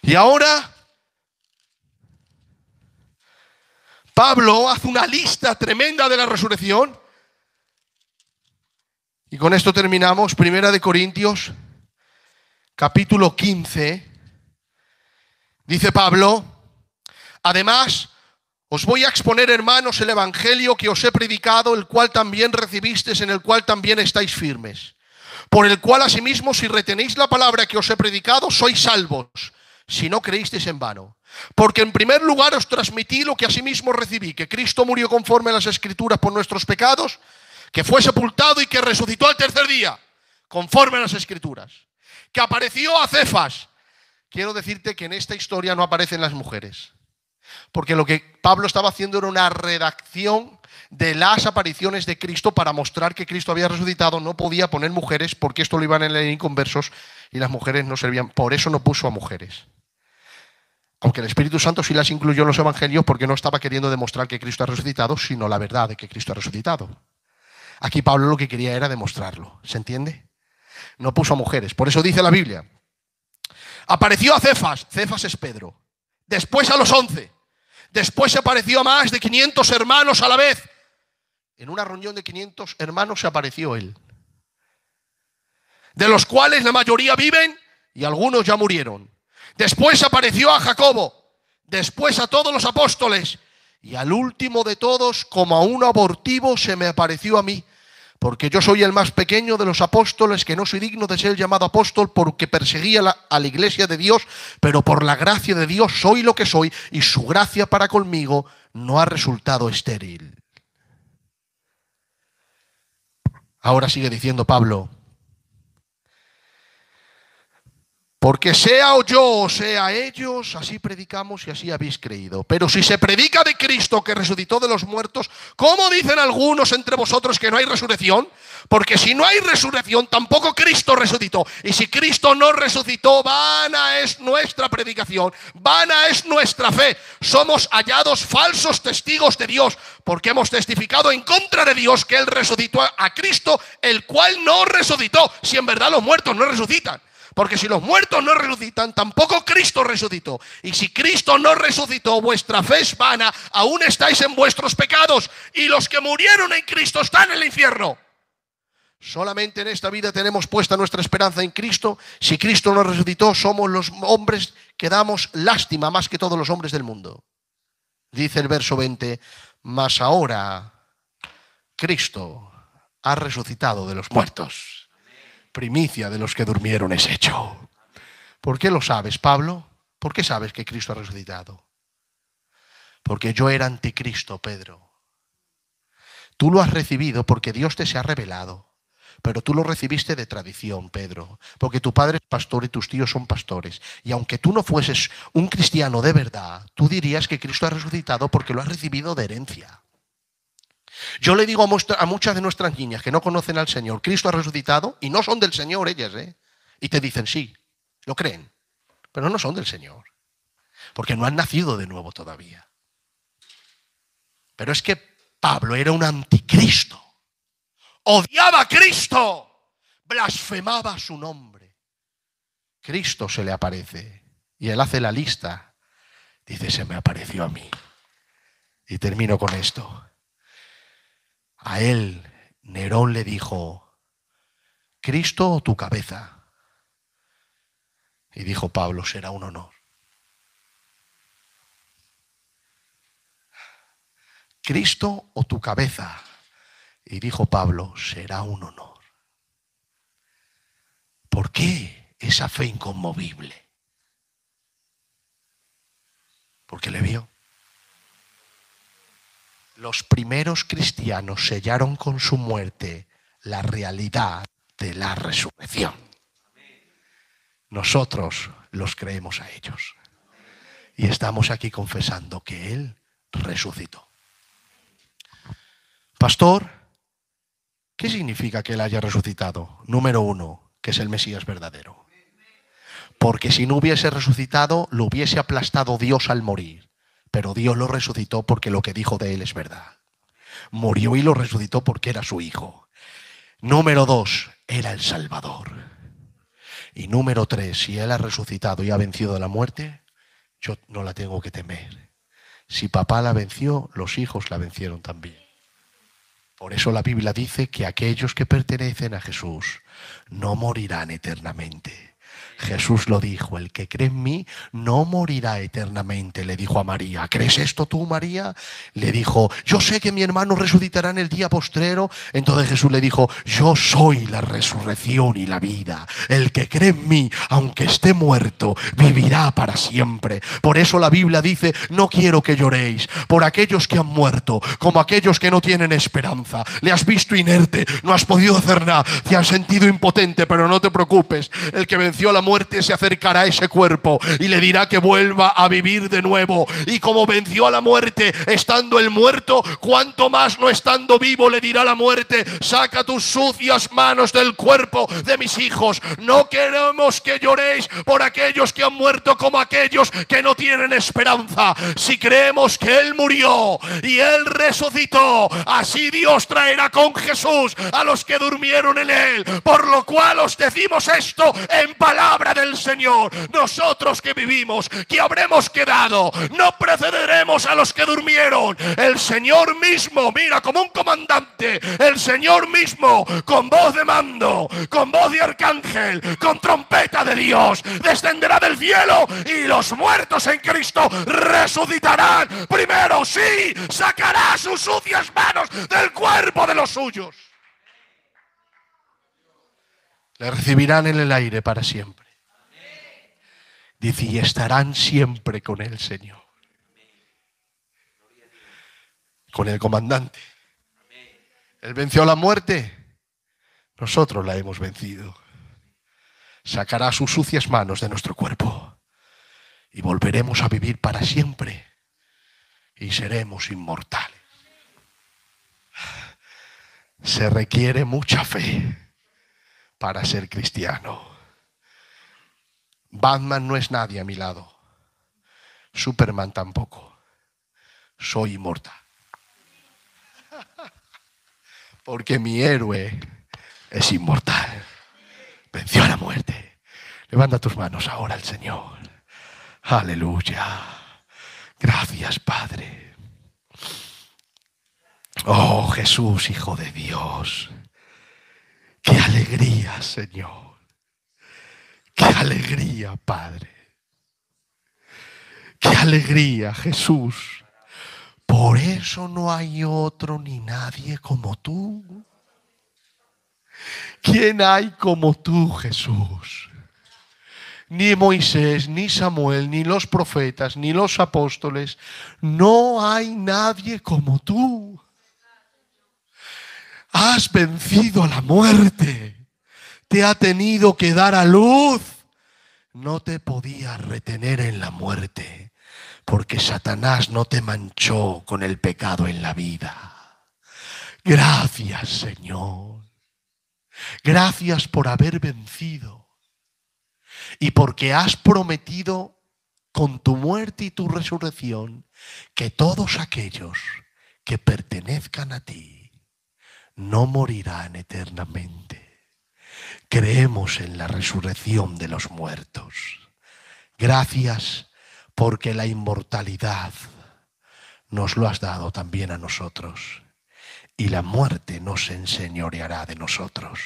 Y ahora Pablo hace una lista tremenda de la resurrección. Y con esto terminamos. 1 Corintios, capítulo 15. Dice Pablo: además, os voy a exponer, hermanos, el evangelio que os he predicado, el cual también recibisteis, en el cual también estáis firmes. Por el cual, asimismo, si retenéis la palabra que os he predicado, sois salvos, si no creísteis en vano. Porque en primer lugar os transmití lo que asimismo recibí, que Cristo murió conforme a las Escrituras por nuestros pecados, que fue sepultado y que resucitó al tercer día, conforme a las Escrituras, que apareció a Cefas. Quiero decirte que en esta historia no aparecen las mujeres, porque lo que Pablo estaba haciendo era una redacción de las apariciones de Cristo para mostrar que Cristo había resucitado. No podía poner mujeres porque esto lo iban a leer inconversos y las mujeres no servían. Por eso no puso a mujeres. Aunque el Espíritu Santo sí las incluyó en los evangelios, porque no estaba queriendo demostrar que Cristo ha resucitado, sino la verdad de que Cristo ha resucitado. Aquí Pablo lo que quería era demostrarlo. ¿Se entiende? No puso a mujeres. Por eso dice la Biblia: apareció a Cefas. Cefas es Pedro. Después a los 11. Después se apareció a más de 500 hermanos a la vez. En una reunión de 500 hermanos se apareció él, de los cuales la mayoría viven y algunos ya murieron. Después apareció a Jacobo, después a todos los apóstoles, y al último de todos, como a un abortivo, se me apareció a mí, porque yo soy el más pequeño de los apóstoles, que no soy digno de ser llamado apóstol, porque perseguía a la iglesia de Dios, pero por la gracia de Dios soy lo que soy, y su gracia para conmigo no ha resultado estéril. Ahora sigue diciendo Pablo: porque sea o yo o sea ellos, así predicamos y así habéis creído. Pero si se predica de Cristo que resucitó de los muertos, ¿cómo dicen algunos entre vosotros que no hay resurrección? Porque si no hay resurrección, tampoco Cristo resucitó. Y si Cristo no resucitó, vana es nuestra predicación, vana es nuestra fe. Somos hallados falsos testigos de Dios, porque hemos testificado en contra de Dios que Él resucitó a Cristo, el cual no resucitó, si en verdad los muertos no resucitan. Porque si los muertos no resucitan, tampoco Cristo resucitó. Y si Cristo no resucitó, vuestra fe es vana, aún estáis en vuestros pecados. Y los que murieron en Cristo están en el infierno. Solamente en esta vida tenemos puesta nuestra esperanza en Cristo. Si Cristo no resucitó, somos los hombres que damos lástima más que todos los hombres del mundo. Dice el verso 20, mas ahora Cristo ha resucitado de los muertos. Primicia de los que durmieron es hecho. ¿Por qué lo sabes, Pablo? ¿Por qué sabes que Cristo ha resucitado? Porque yo era anticristo, Pedro. Tú lo has recibido porque Dios te se ha revelado. Pero tú lo recibiste de tradición, Pedro. Porque tu padre es pastor y tus tíos son pastores. Y aunque tú no fueses un cristiano de verdad, tú dirías que Cristo ha resucitado porque lo has recibido de herencia. Yo le digo a muchas de nuestras niñas que no conocen al Señor: Cristo ha resucitado, y no son del Señor ellas, y te dicen sí, lo creen, pero no son del Señor, porque no han nacido de nuevo todavía. Pero es que Pablo era un anticristo, odiaba a Cristo, blasfemaba su nombre. Cristo se le aparece y él hace la lista, dice: se me apareció a mí. Y termino con esto. A él, Nerón le dijo: ¿Cristo o tu cabeza? Y dijo Pablo: será un honor. ¿Cristo o tu cabeza? Y dijo Pablo: será un honor. ¿Por qué esa fe inconmovible? Porque le vio. Los primeros cristianos sellaron con su muerte la realidad de la resurrección. Nosotros los creemos a ellos. Y estamos aquí confesando que Él resucitó. Pastor, ¿qué significa que Él haya resucitado? Número 1, que es el Mesías verdadero. Porque si no hubiese resucitado, lo hubiese aplastado Dios al morir. Pero Dios lo resucitó porque lo que dijo de Él es verdad. Murió y lo resucitó porque era su Hijo. Número 2, era el Salvador. Y número 3, si Él ha resucitado y ha vencido la muerte, yo no la tengo que temer. Si papá la venció, los hijos la vencieron también. Por eso la Biblia dice que aquellos que pertenecen a Jesús no morirán eternamente. Jesús lo dijo, el que cree en mí no morirá eternamente, le dijo a María. ¿Crees esto tú, María? Le dijo, yo sé que mi hermano resucitará en el día postrero. Entonces Jesús le dijo, yo soy la resurrección y la vida. El que cree en mí, aunque esté muerto, vivirá para siempre. Por eso la Biblia dice, no quiero que lloréis por aquellos que han muerto, como aquellos que no tienen esperanza. Le has visto inerte, no has podido hacer nada, te has sentido impotente, pero no te preocupes. El que venció la muerte se acercará a ese cuerpo y le dirá que vuelva a vivir de nuevo. Y como venció a la muerte estando el muerto, cuanto más no estando vivo le dirá la muerte, saca tus sucias manos del cuerpo de mis hijos. No queremos que lloréis por aquellos que han muerto como aquellos que no tienen esperanza. Si creemos que Él murió y Él resucitó, así Dios traerá con Jesús a los que durmieron en Él. Por lo cual os decimos esto en palabra del Señor. Nosotros que vivimos, que habremos quedado, no precederemos a los que durmieron. El Señor mismo, mira, como un comandante, el Señor mismo, con voz de mando, con voz de arcángel, con trompeta de Dios, descenderá del cielo y los muertos en Cristo resucitarán. Primero, sí, sacará sus sucias manos del cuerpo de los suyos. Le recibirán en el aire para siempre. Dice, y estarán siempre con el Señor. Con el comandante. Él venció la muerte. Nosotros la hemos vencido. Sacará sus sucias manos de nuestro cuerpo. Y volveremos a vivir para siempre. Y seremos inmortales. Se requiere mucha fe para ser cristiano. Batman no es nadie a mi lado. Superman tampoco. Soy inmortal. Porque mi héroe es inmortal. Venció a la muerte. Levanta tus manos ahora al Señor. Aleluya. Gracias, Padre. Oh, Jesús, Hijo de Dios. Qué alegría, Señor. Qué alegría, Padre. Qué alegría, Jesús. Por eso no hay otro ni nadie como tú. ¿Quién hay como tú, Jesús? Ni Moisés, ni Samuel, ni los profetas, ni los apóstoles. No hay nadie como tú. Has vencido a la muerte. Te ha tenido que dar a luz. No te podías retener en la muerte, porque Satanás no te manchó con el pecado en la vida. Gracias, Señor. Gracias por haber vencido. Y porque has prometido con tu muerte y tu resurrección que todos aquellos que pertenezcan a ti no morirán eternamente. Creemos en la resurrección de los muertos. Gracias porque la inmortalidad nos lo has dado también a nosotros. Y la muerte no se enseñoreará de nosotros.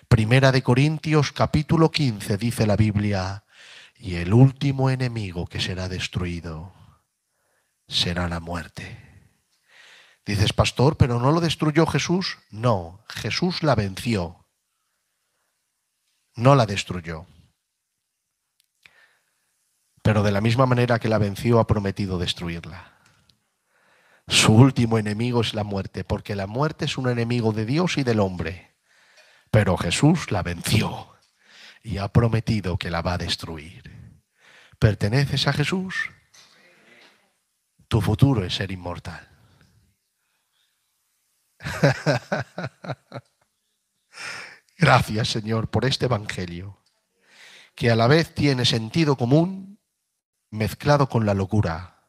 Primera de Corintios capítulo 15 dice la Biblia, y el último enemigo que será destruido será la muerte. Dices, pastor, ¿pero no lo destruyó Jesús? No, Jesús la venció. No la destruyó. Pero de la misma manera que la venció, ha prometido destruirla. Su último enemigo es la muerte, porque la muerte es un enemigo de Dios y del hombre. Pero Jesús la venció y ha prometido que la va a destruir. ¿Perteneces a Jesús? Tu futuro es ser inmortal. Gracias, Señor, por este evangelio, que a la vez tiene sentido común mezclado con la locura.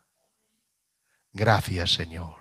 Gracias, Señor.